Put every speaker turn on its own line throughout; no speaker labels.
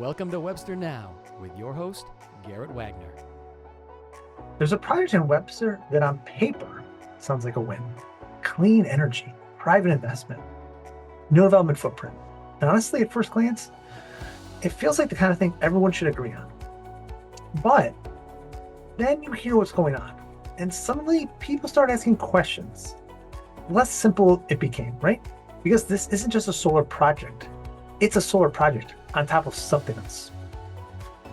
Welcome to Webster Now with your host, Garrett Wagner.
There's a project in Webster that on paper sounds like a win. Clean energy, private investment, no development footprint. And honestly, at first glance, it feels like the kind of thing everyone should agree on. But then you hear what's going on, and suddenly people start asking questions. The less simple it became, right? Because this isn't just a solar project. It's a solar project on top of something else.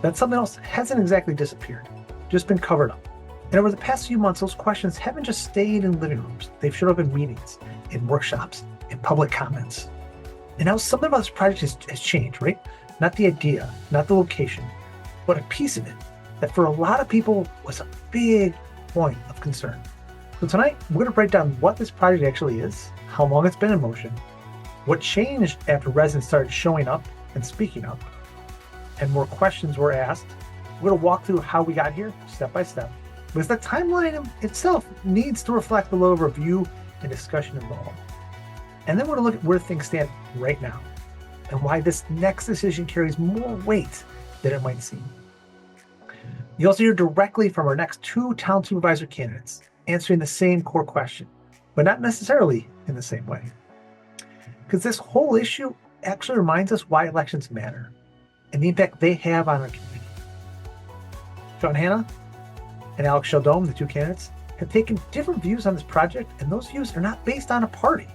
That something else hasn't exactly disappeared, just been covered up. And over the past few months, those questions haven't just stayed in living rooms. They've showed up in meetings, in workshops, in public comments. And now something about this project has changed, right? Not the idea, not the location, but a piece of it that for a lot of people was a big point of concern. So tonight, we're going to break down what this project actually is, how long it's been in motion, what changed after residents started showing up and speaking up, and more questions were asked. We're going to walk through how we got here, step by step, because the timeline itself needs to reflect the level of review and discussion involved. And then we're going to look at where things stand right now, and why this next decision carries more weight than it might seem. You'll also hear directly from our next two town supervisor candidates, answering the same core question, but not necessarily in the same way. Because this whole issue actually reminds us why elections matter and the impact they have on our community. Sean Hanna and Alex Sheldome, the two candidates, have taken different views on this project, and those views are not based on a party,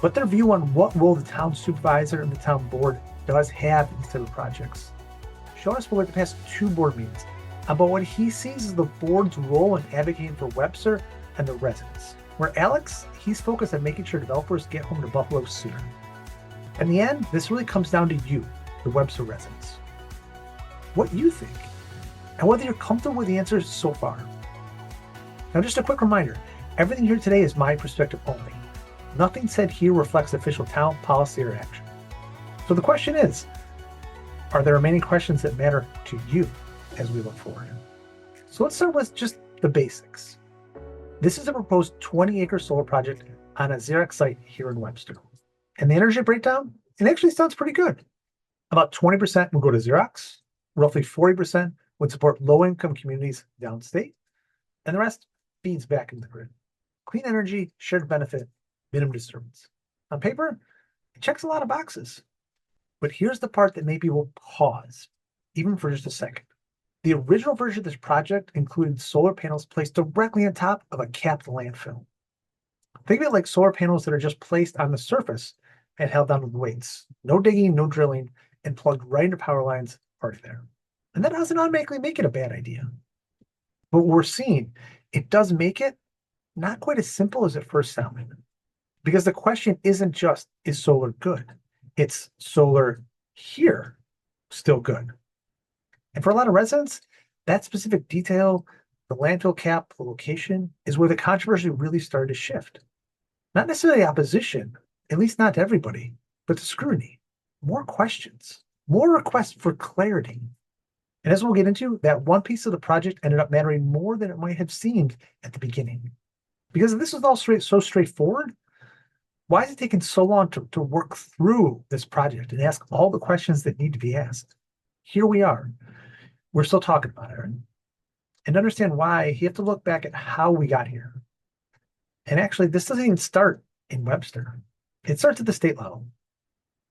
but their view on what role the town supervisor and the town board does have in these type of projects. Sean spoke at the past two board meetings about what he sees as the board's role in advocating for Webster and the residents, where Alex, he's focused on making sure developers get home to Buffalo sooner. In the end, this really comes down to you, the Webster residents. What you think, and whether you're comfortable with the answers so far. Now, just a quick reminder, everything here today is my perspective only. Nothing said here reflects official town policy or action. So the question is, are there remaining questions that matter to you as we look forward? So let's start with just the basics. This is a proposed 20-acre solar project on a Xerox site here in Webster. And the energy breakdown, it actually sounds pretty good. About 20% will go to Xerox, roughly 40% would support low-income communities downstate, and the rest feeds back into the grid. Clean energy, shared benefit, minimum disturbance. On paper, it checks a lot of boxes. But here's the part that maybe will pause, even for just a second. The original version of this project included solar panels placed directly on top of a capped landfill. Think of it like solar panels that are just placed on the surface and held down with weights. No digging, no drilling, and plugged right into power lines already there. And that doesn't automatically make it a bad idea. But what we're seeing, it does make it not quite as simple as it first sounded. Because the question isn't just, is solar good? It's solar here still good? And for a lot of residents, that specific detail, the landfill cap, the location, is where the controversy really started to shift. Not necessarily opposition, at least not to everybody, but to scrutiny. More questions, more requests for clarity. And as we'll get into, that one piece of the project ended up mattering more than it might have seemed at the beginning. Because if this was all so straightforward, why is it taking so long to work through this project and ask all the questions that need to be asked? Here we are. We're still talking about it. And to understand why, you have to look back at how we got here. And actually, this doesn't even start in Webster. It starts at the state level.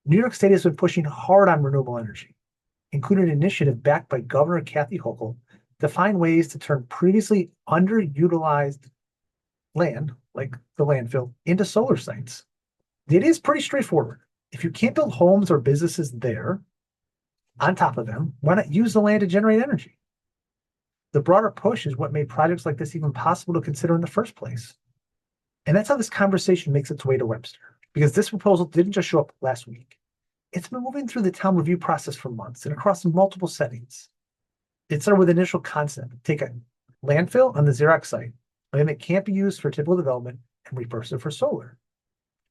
New York State has been pushing hard on renewable energy, including an initiative backed by Governor Kathy Hochul to find ways to turn previously underutilized land, like the landfill, into solar sites. It is pretty straightforward. If you can't build homes or businesses there, on top of them, why not use the land to generate energy? The broader push is what made projects like this even possible to consider in the first place. And that's how this conversation makes its way to Webster, because this proposal didn't just show up last week. It's been moving through the town review process for months and across multiple settings. It started with initial concept: take a landfill on the Xerox site, land that can't be used for typical development, and repurpose it for solar.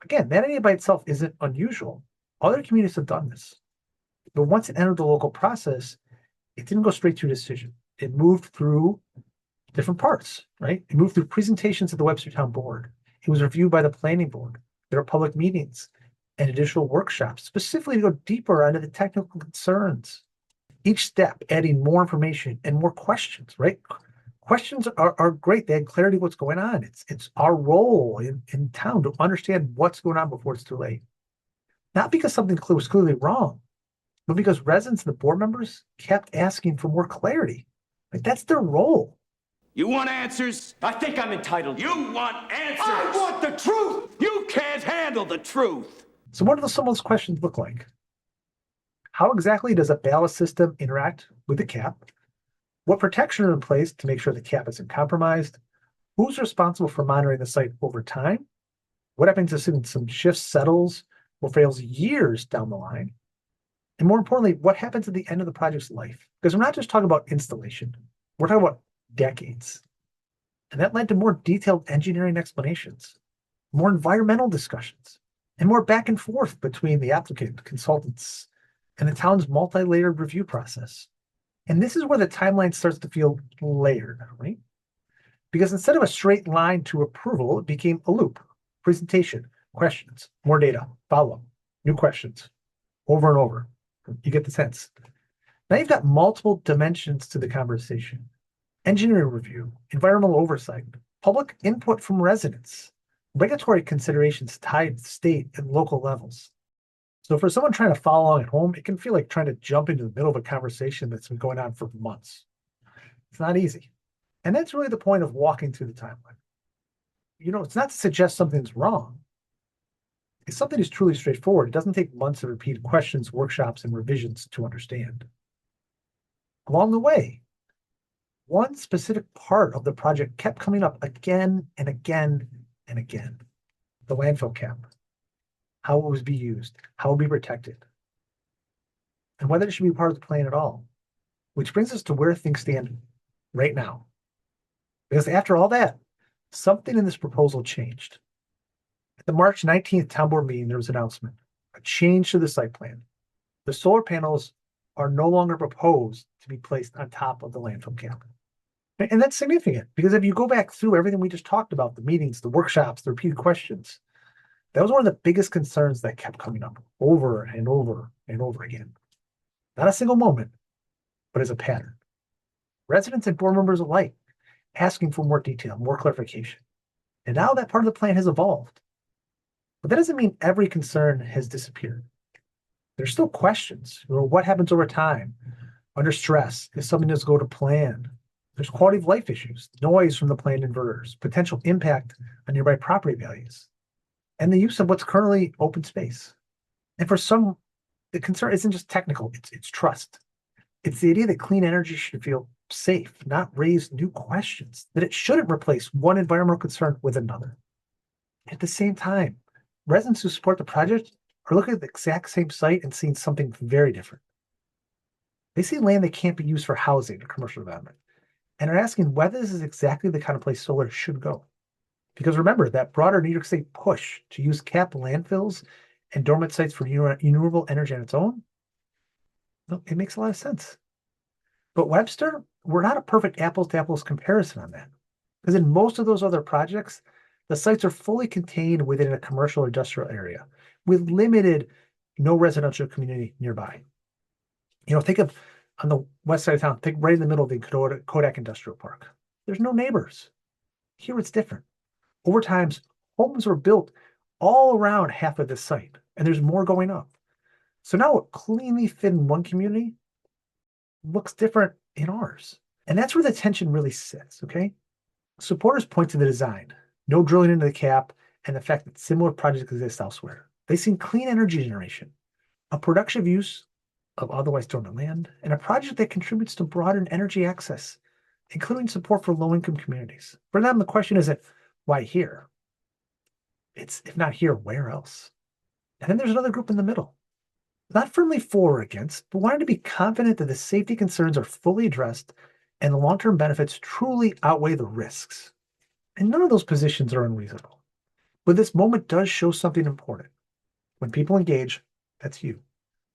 Again, that idea by itself isn't unusual. Other communities have done this. But once it entered the local process, it didn't go straight to a decision. It moved through different parts, right? It moved through presentations at the Webster Town Board. It was reviewed by the planning board. There are public meetings and additional workshops, specifically to go deeper into the technical concerns Each step adding more information and more questions, right? Questions are great. They add clarity to what's going on. It's our role in town to understand what's going on before it's too late. Not because something was clearly wrong, but because residents and the board members kept asking for more clarity. Like that's their role.
You want answers?
I think I'm entitled.
You want answers?
I want the truth!
You can't handle the truth!
So what do some of those questions look like? How exactly does a ballast system interact with the cap? What protections are in place to make sure the cap isn't compromised? Who's responsible for monitoring the site over time? What happens if some shift settles or fails years down the line? And more importantly, what happens at the end of the project's life? Because we're not just talking about installation, we're talking about decades. And that led to more detailed engineering explanations, more environmental discussions, and more back and forth between the applicant, consultants, and the town's multi-layered review process. And this is where the timeline starts to feel layered, right? Because instead of a straight line to approval, it became a loop, presentation, questions, more data, follow-up, new questions, over and over. You get the sense. Now you've got multiple dimensions to the conversation. Engineering review, environmental oversight, public input from residents, regulatory considerations tied to state and local levels. So for someone trying to follow along at home, it can feel like trying to jump into the middle of a conversation that's been going on for months. It's not easy. And that's really the point of walking through the timeline. It's not to suggest something's wrong. If something is truly straightforward, it doesn't take months of repeated questions, workshops, and revisions to understand. Along the way, one specific part of the project kept coming up again and again and again. The landfill cap, how it would be used, how it would be protected, and whether it should be part of the plan at all. Which brings us to where things stand right now. Because after all that, something in this proposal changed. At the March 19th Town Board meeting, there was an announcement, a change to the site plan. The solar panels are no longer proposed to be placed on top of the landfill cap. And that's significant because if you go back through everything we just talked about, the meetings, the workshops, the repeated questions, that was one of the biggest concerns that kept coming up over and over and over again. Not a single moment, but as a pattern. Residents and board members alike asking for more detail, more clarification. And now that part of the plan has evolved. But that doesn't mean every concern has disappeared. There's still questions. What happens over time? Under stress, if something doesn't go to plan? There's quality of life issues, noise from the planned inverters, potential impact on nearby property values, and the use of what's currently open space. And for some, the concern isn't just technical, it's trust. It's the idea that clean energy should feel safe, not raise new questions, that it shouldn't replace one environmental concern with another. At the same time, residents who support the project are looking at the exact same site and seeing something very different. They see land that can't be used for housing or commercial development, and are asking whether this is exactly the kind of place solar should go. Because remember, that broader New York State push to use capped landfills and dormant sites for renewable energy on its own, it makes a lot of sense. But Webster, we're not a perfect apples to apples comparison on that. Because in most of those other projects, the sites are fully contained within a commercial or industrial area with limited, no residential community nearby. Think of on the west side of town, think right in the middle of the Kodak Industrial Park. There's no neighbors. Here it's different. Over time, homes were built all around half of this site, and there's more going up. So now what cleanly fit in one community looks different in ours. And that's where the tension really sits, okay? Supporters point to the design, no drilling into the cap, and the fact that similar projects exist elsewhere. They see clean energy generation, a productive use of otherwise dormant land, and a project that contributes to broader energy access, including support for low-income communities. For them, the question isn't, why here? It's, if not here, where else? And then there's another group in the middle, not firmly for or against, but wanting to be confident that the safety concerns are fully addressed and the long-term benefits truly outweigh the risks. And none of those positions are unreasonable. But this moment does show something important. When people engage, that's you,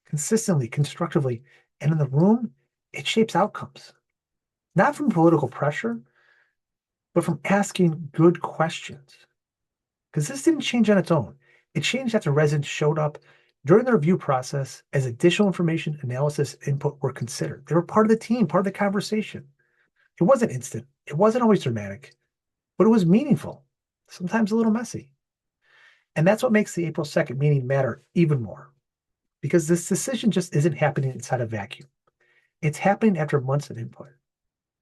consistently, constructively, and in the room, it shapes outcomes. Not from political pressure, but from asking good questions. Because this didn't change on its own. It changed after residents showed up, During the review process, as additional information, analysis, input were considered, they were part of the team, part of the conversation. It wasn't instant. It wasn't always dramatic, but it was meaningful, sometimes a little messy. And that's what makes the April 2nd meeting matter even more, because this decision just isn't happening inside a vacuum. It's happening after months of input,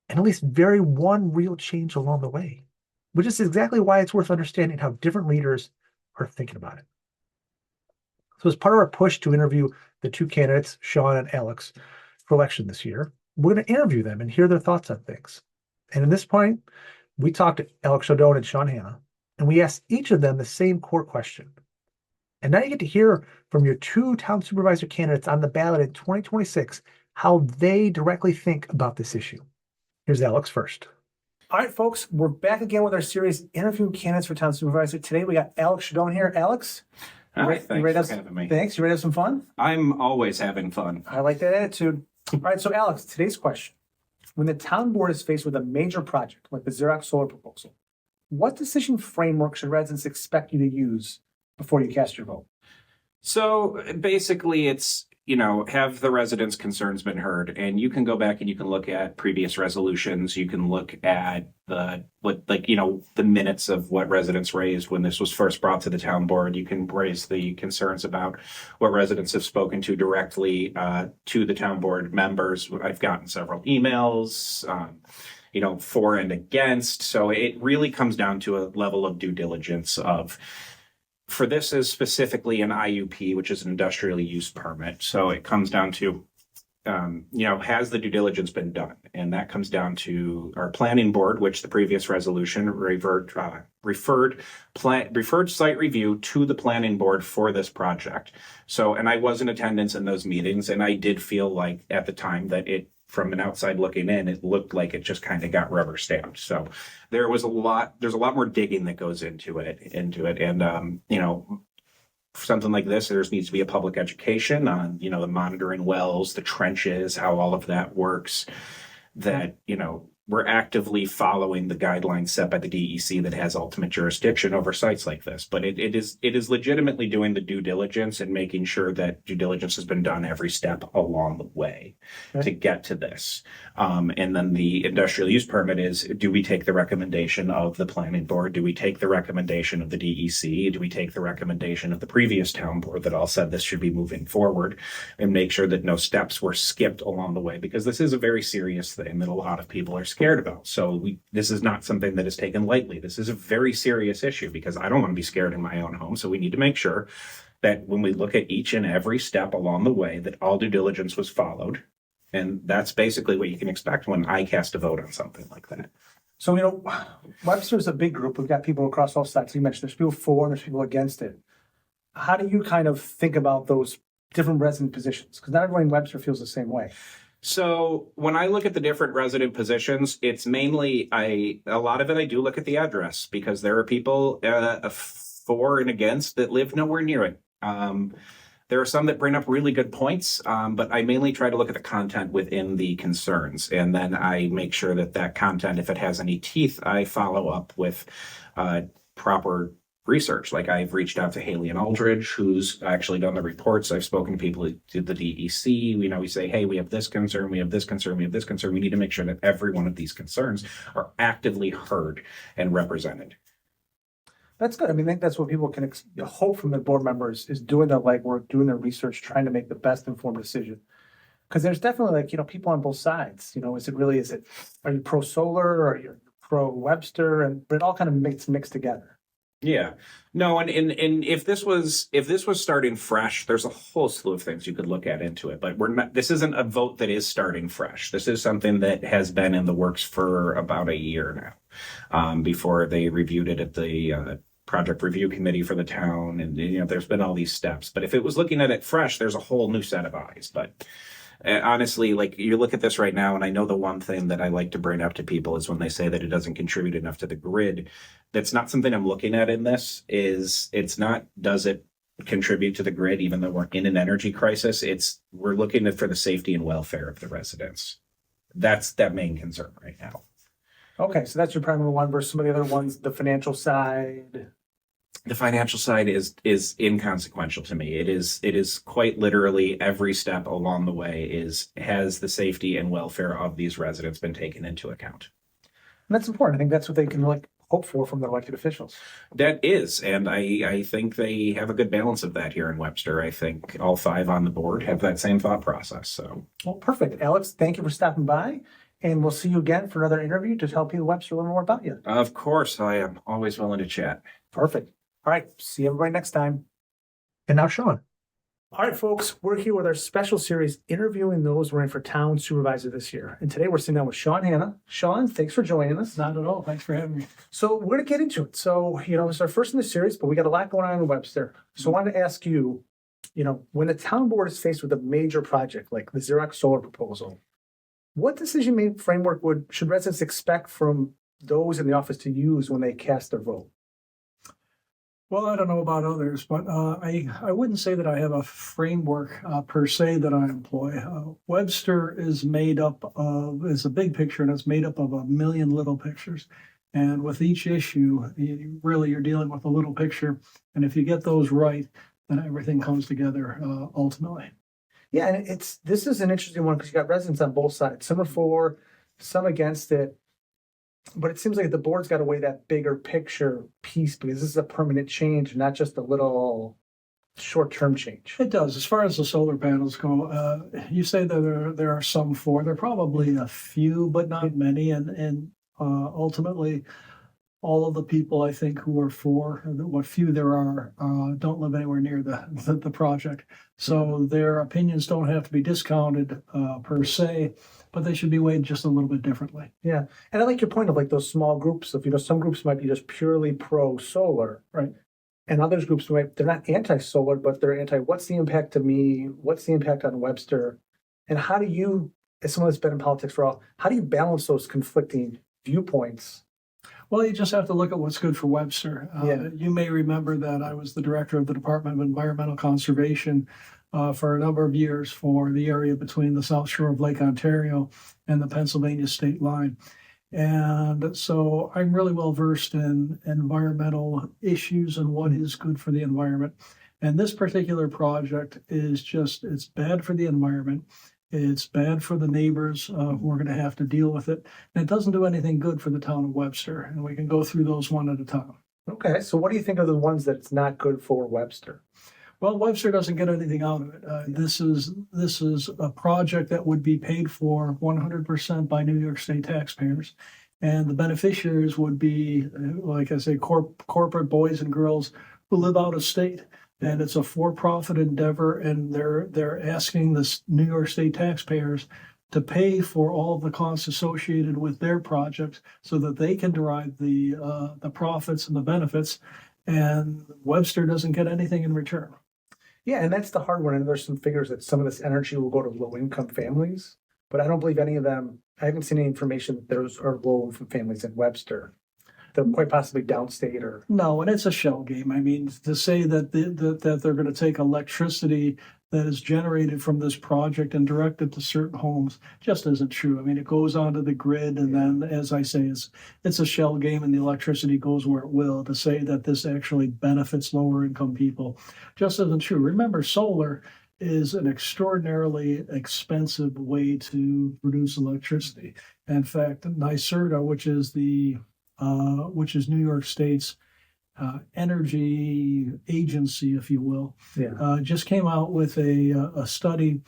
and at least very one real change along the way, which is exactly why it's worth understanding how different leaders are thinking about it. So as part of our push to interview the two candidates, Sean and Alex, for election this year, we're going to interview them and hear their thoughts on things. And at this point, we talked to Alex O'Donnell and Sean Hanna, and we asked each of them the same core question. And now you get to hear from your two town supervisor candidates on the ballot in 2026 how they directly think about this issue. Here's Alex first. All right, folks, we're back again with our series interviewing candidates for town supervisor. Today we got Alex O'Donnell here. Alex,
Thanks for having me.
Thanks. You ready to have some fun?
I'm always having fun.
I like that attitude. All right, so Alex, today's question. When the town board is faced with a major project like the Xerox solar proposal, what decision framework should residents expect you to use before you cast your vote?
So basically it's, have the residents' concerns been heard? And you can go back and you can look at previous resolutions. You can look at the minutes of what residents raised when this was first brought to the town board. You can raise the concerns about what residents have spoken to directly to the town board members. I've gotten several emails, for and against. So it really comes down to a level of due diligence of, for this is specifically an IUP, which is an industrial use permit. So it comes down to, has the due diligence been done? And that comes down to our planning board, which the previous resolution referred site review to the planning board for this project. So, and I was in attendance in those meetings, and I did feel like at the time that from an outside looking in, it looked like it just kind of got rubber stamped. So there's a lot more digging that goes into it. And, for something like this, there needs to be a public education on, the monitoring wells, the trenches, how all of that works, that, we're actively following the guidelines set by the DEC that has ultimate jurisdiction over sites like this. But it is legitimately doing the due diligence and making sure that due diligence has been done every step along the way to get to this. And then the industrial use permit is, do we take the recommendation of the planning board? Do we take the recommendation of the DEC? Do we take the recommendation of the previous town board that all said this should be moving forward, and make sure that no steps were skipped along the way? Because this is a very serious thing that a lot of people are scared about. So this is not something that is taken lightly. This is a very serious issue, because I don't want to be scared in my own home. So we need to make sure that when we look at each and every step along the way, that all due diligence was followed. And that's basically what you can expect when I cast a vote on something like that.
So, Webster's a big group. We've got people across all sides. You mentioned there's people for and there's people against it. How do you kind of think about those different resident positions? Because not everyone in Webster feels the same way.
So when I look at the different resident positions, it's mainly a lot of it I do look at the address, because there are people for and against that live nowhere near it. There are some that bring up really good points, but I mainly try to look at the content within the concerns, and then I make sure that content, if it has any teeth, I follow up with proper research. Like I've reached out to Haley and Aldridge, who's actually done the reports. I've spoken to people who did the DEC. We say, hey, we have this concern, we have this concern, we have this concern. We need to make sure that every one of these concerns are actively heard and represented.
That's good. I mean, I think that's what people can hope from the board members, is doing the legwork, doing their research, trying to make the best informed decision. Because there's definitely people on both sides. Are you pro solar, or are you pro Webster? But it all kind of mixed together.
Yeah, no, and if this was starting fresh, there's a whole slew of things you could look at into it. But this isn't a vote that is starting fresh. This is something that has been in the works for about a year now, before they reviewed it at the project review committee for the town, and there's been all these steps. But if it was looking at it fresh, there's a whole new set of eyes. But honestly, like, you look at this right now, and I know the one thing that I like to bring up to people is when they say that it doesn't contribute enough to the grid. That's not something I'm looking at in this. It's not, does it contribute to the grid, even though we're in an energy crisis? We're looking for the safety and welfare of the residents. That's that main concern right now.
Okay, so that's your primary one versus some of the other ones, the financial side.
The financial side is inconsequential to me. It is quite literally every step along the way has the safety and welfare of these residents been taken into account.
And that's important. I think that's what they can hope for from their elected officials.
That is, and I think they have a good balance of that here in Webster. I think all 5 on the board have that same thought process. So,
well, perfect. Alex, thank you for stopping by, and we'll see you again for another interview to help you Webster learn more about you.
of course, I am always willing to chat.
Perfect. All right. See everybody next time. And now, Sean. All right, folks, we're here with our special series interviewing those running for Town Supervisor this year. And today we're sitting down with Sean Hanna. Sean, thanks for joining us.
Not at all. Thanks for having me.
So we're going to get into it. So, it's our first in the series, but we got a lot going on in Webster. So I wanted to ask you, when the town board is faced with a major project like the Xerox solar proposal, what decision-making framework should residents expect from those in the office to use when they cast their vote?
Well, I don't know about others, but I wouldn't say that I have a framework per se that I employ. Webster is a big picture, and it's made up of a million little pictures. And with each issue, you're dealing with a little picture. And if you get those right, then everything comes together ultimately.
Yeah, and this is an interesting one because you got residents on both sides. Some are for, some against it. But it seems like the board's got to weigh that bigger picture piece because this is a permanent change, not just a little short-term change.
It does. As far as the solar panels go, you say that there are some for. There are probably a few, but not many. And ultimately, all of the people I think who are for, what few there are, don't live anywhere near the project. So their opinions don't have to be discounted per se, but they should be weighed just a little bit differently.
Yeah. And I like your point of those small groups of, some groups might be just purely pro-solar.
Right.
And others groups they're not anti-solar, but they're what's the impact to me? What's the impact on Webster? And how do you, as someone that's been in politics for all, how do you balance those conflicting viewpoints?
Well, you just have to look at what's good for Webster. You may remember that I was the director of the Department of Environmental Conservation for a number of years for the area between the South Shore of Lake Ontario and the Pennsylvania state line. And so I'm really well versed in environmental issues and what is good for the environment. And this particular project it's bad for the environment. It's bad for the neighbors who are going to have to deal with it. And it doesn't do anything good for the town of Webster. And we can go through those one at a time.
Okay. So what do you think of the ones that's not good for Webster?
Well, Webster doesn't get anything out of it. This is a project that would be paid for 100% by New York State taxpayers. And the beneficiaries would be, like I say, corporate boys and girls who live out of state. And it's a for-profit endeavor, and they're asking the New York State taxpayers to pay for all of the costs associated with their project so that they can derive the profits and the benefits. And Webster doesn't get anything in return.
Yeah, and that's the hard one. And there's some figures that some of this energy will go to low-income families, but I don't believe any of them. I haven't seen any information that those are low-income families in Webster. They're quite possibly downstate or
no, and it's a shell game. I mean, to say that that they're going to take electricity that is generated from this project and direct it to certain homes just isn't true. I mean, it goes onto the grid, and then, as I say, it's a shell game, and the electricity goes where it will. To say that this actually benefits lower income people just isn't true. Remember, solar is an extraordinarily expensive way to produce electricity. In fact, NYSERDA, which is New York State's energy agency, if you will, just came out with a study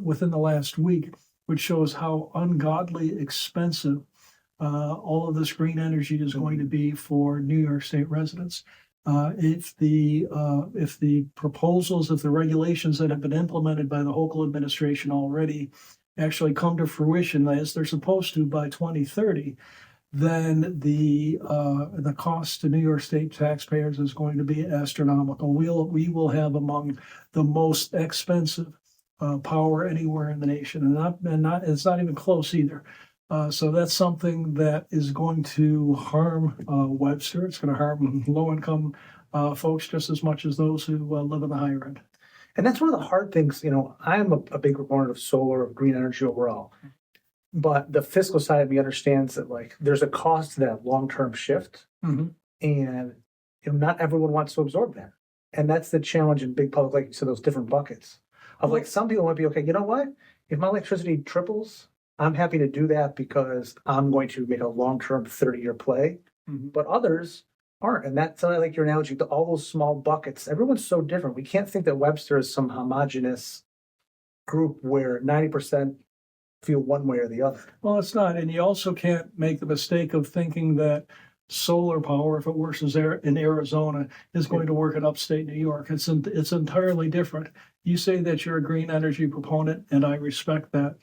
within the last week, which shows how ungodly expensive all of this green energy is going to be for New York State residents. If the proposals, if the regulations that have been implemented by the Hochul administration already actually come to fruition as they're supposed to by 2030, then the cost to New York State taxpayers is going to be astronomical. We will have among the most expensive power anywhere in the nation, and it's not even close either. So that's something that is going to harm Webster. It's going to harm low-income folks just as much as those who live in the higher end.
And that's one of the hard things. I'm a big proponent of solar, of green energy overall. But the fiscal side of me understands that there's a cost to that long-term shift.
Mm-hmm.
And not everyone wants to absorb that. And that's the challenge in big public, like you said, those different buckets of like, some people might be, okay, you know what? If my electricity triples, I'm happy to do that because I'm going to make a long-term 30-year play. But others aren't. And that's like your analogy to all those small buckets. Everyone's so different. We can't think that Webster is some homogenous group where 90% feel one way or the other.
Well, it's not. And you also can't make the mistake of thinking that solar power, if it works in Arizona, is going to work in upstate New York. It's entirely different. You say that you're a green energy proponent, and I respect that.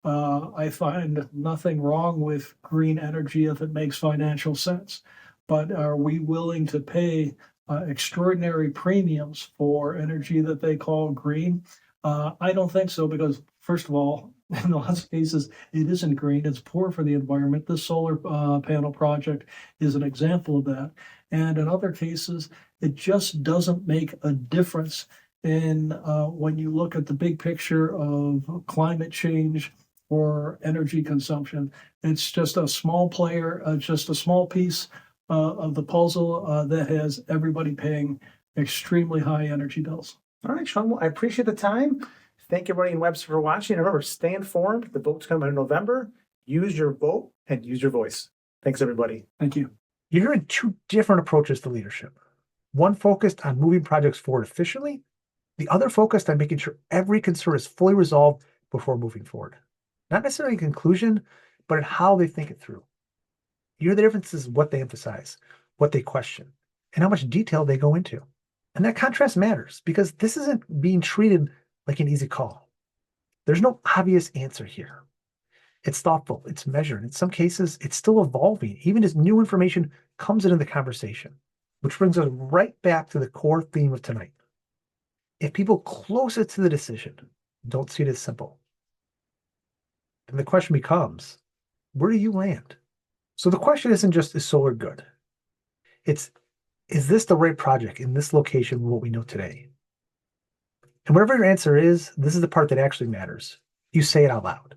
I find nothing wrong with green energy if it makes financial sense. But are we willing to pay extraordinary premiums for energy that they call green? I don't think so, because first of all, in lots of cases, it isn't green. It's poor for the environment. This solar panel project is an example of that. And in other cases, it just doesn't make a difference in when you look at the big picture of climate change or energy consumption. It's just a small player, just a small piece of the puzzle that has everybody paying extremely high energy bills.
All right, Sean, well, I appreciate the time. Thank everybody in Webster for watching. And remember, stay informed. The vote's coming in November. Use your vote and use your voice. Thanks, everybody.
Thank you.
You're hearing two different approaches to leadership. One focused on moving projects forward efficiently. The other focused on making sure every concern is fully resolved before moving forward. Not necessarily in conclusion, but in how they think it through. You hear the differences in what they emphasize, what they question, and how much detail they go into. And that contrast matters because this isn't being treated like an easy call. There's no obvious answer here. It's thoughtful, it's measured. In some cases, it's still evolving, even as new information comes into the conversation, which brings us right back to the core theme of tonight. If people closest to the decision don't see it as simple, then the question becomes, where do you land? So the question isn't just, is solar good? It's, is this the right project in this location with what we know today? And whatever your answer is, this is the part that actually matters. You say it out loud.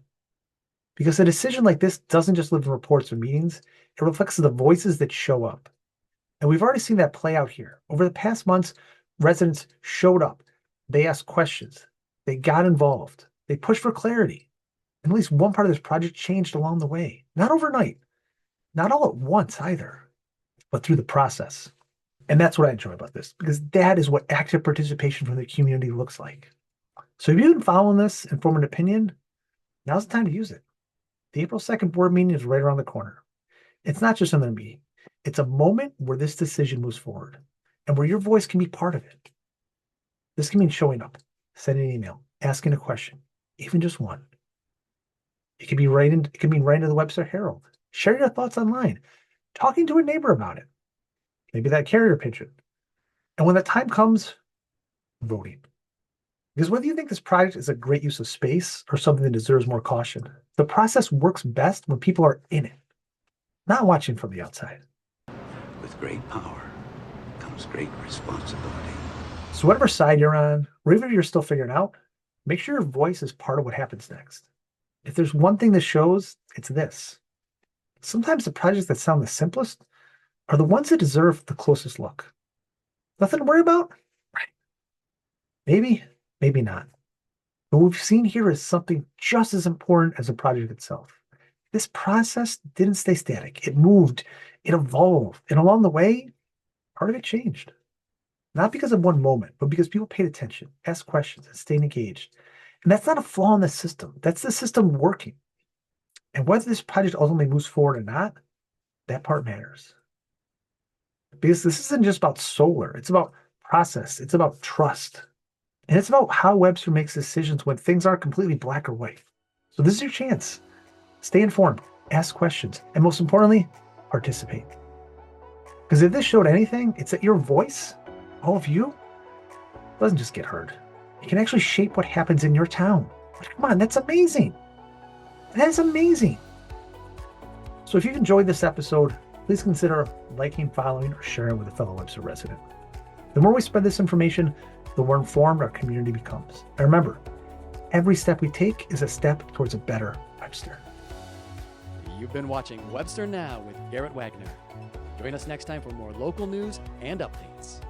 Because a decision like this doesn't just live in reports or meetings, it reflects the voices that show up. And we've already seen that play out here. Over the past months, residents showed up. They asked questions. They got involved. They pushed for clarity. And at least one part of this project changed along the way. Not overnight. Not all at once either, but through the process. And that's what I enjoy about this, because that is what active participation from the community looks like. So if you've been following this and formed an opinion, now's the time to use it. The April 2nd board meeting is right around the corner. It's not just another meeting. It's a moment where this decision moves forward and where your voice can be part of it. This can mean showing up, sending an email, asking a question, even just one. It can mean writing to the Webster Herald, sharing your thoughts online, talking to a neighbor about it, maybe that carrier pigeon. And when the time comes, voting. Because whether you think this project is a great use of space or something that deserves more caution, the process works best when people are in it, not watching from the outside.
With great power comes great responsibility.
So whatever side you're on, or even if you're still figuring out, make sure your voice is part of what happens next. If there's one thing this shows, it's this. Sometimes the projects that sound the simplest are the ones that deserve the closest look. Nothing to worry about? Right. Maybe, maybe not. But what we've seen here is something just as important as the project itself. This process didn't stay static. It moved, it evolved, and along the way, part of it changed. Not because of one moment, but because people paid attention, asked questions, and stayed engaged. And that's not a flaw in the system. That's the system working. And whether this project ultimately moves forward or not, that part matters. Because this isn't just about solar. It's about process. It's about trust. And it's about how Webster makes decisions when things aren't completely black or white. So this is your chance. Stay informed, ask questions, and most importantly, participate. Because if this showed anything, it's that your voice, all of you, doesn't just get heard. It can actually shape what happens in your town. Come on, that's amazing. That's amazing. So if you've enjoyed this episode, please consider liking, following, or sharing with a fellow Webster resident. The more we spread this information, the more informed our community becomes. And remember, every step we take is a step towards a better Webster.
You've been watching Webster Now with Garrett Wagner. Join us next time for more local news and updates.